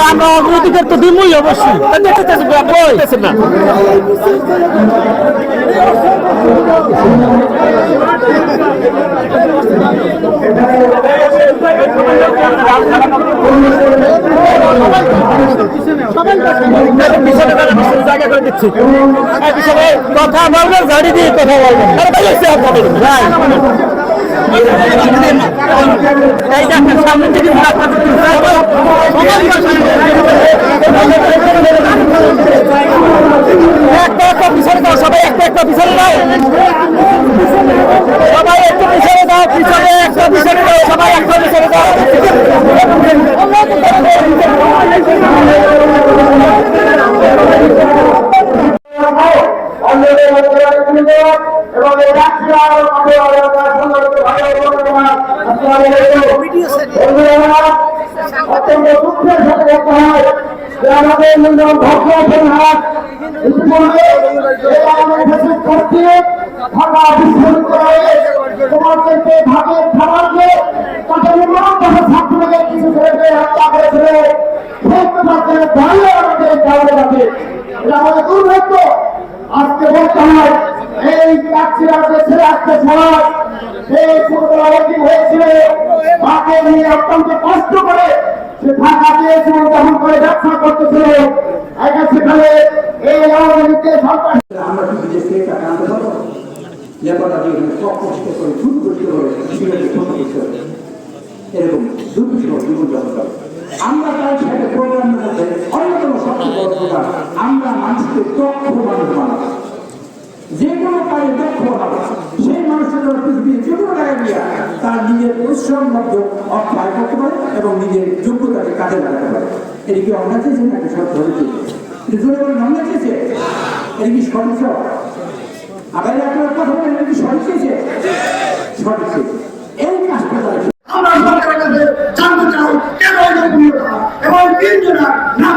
আমরা অগ্রগতির তো দিমই অবশ্যই না কথা বলবেন গাড়ি দিয়ে কথা বলবেন সামনে থেকে একটা পিছনে দাও, সবাই একটা পিছনে দাও, সবাই একটু পিছনে দাও, পিছনে একটা পিছনে দাও, সবাই একটা পিছনে দাও। অত্যন্ত দুঃখের সাথে দেখতে হয় যে আমাদের ঢাকা বিশ্ববিদ্যালয়ে তোমাদেরকে ভাগের খাবারকে তাকে ছাত্রদের কিছু ছেলেকে হত্যা করেছিল, আমাদের যাওয়া যাবে। এটা আমাদের দুর্ভাগ্য। আজকে বলতে হয় এই ছেলে আজকে সমাজ এই ছোটবেলা হয়েছিল, মাকে নিয়ে অত্যন্ত কষ্ট করে সে ঢাকা দিয়েছিল, যখন করে ব্যবসা করতেছিল। সেখানে এই আওয়ামী লীগকে সরকার আমরা কি বিদেশে টাকা আনতে পারবো? লেবাররা যে কষ্ট করে খুব কষ্ট করে এরকম দুর্বিষহ জীবনযাপন করে। আমরা তাই সেটা প্রোগ্রামের মধ্যে অন্যতম সবচেয়ে বড় প্রোগ্রাম, আমরা মানুষকে দক্ষ মানুষ বানাবো, যে কোনো কাজে দক্ষ বানাবো। সেই মানুষের জন্য পৃথিবীর যে কোনো জায়গায় গিয়ে তার নিজের পরিশ্রম মধ্যে অর্থ আয় করতে পারে এবং নিজের যোগ্যতাকে কাজে লাগাতে পারে। এটা কি অন্যায় চেয়েছে নাকি সব ধরেছে? জোরে বলে অন্যায় চেয়েছে? এটা কি সঠিক? আবার আপনার কথা বলেন, এটা কি সঠিক চেয়েছে? সঠিক চেয়েছে। এই কাজটা করে আমরা সরকারের কাছে জানতে চাই কেন এবং তিনজনা নাম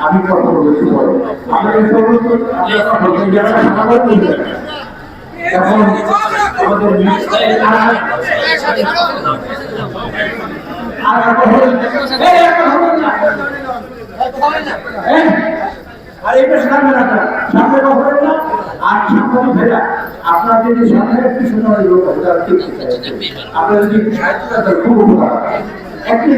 আমি কথা বলেছি পরে এখন আর এটা সামনে রাখা সামনে কথা না আর সামনে ফেরা আপনাদের যে সামনে একটু সুন্দর লোক আপনারা যদি সাহিত্য খুব উপকার একটি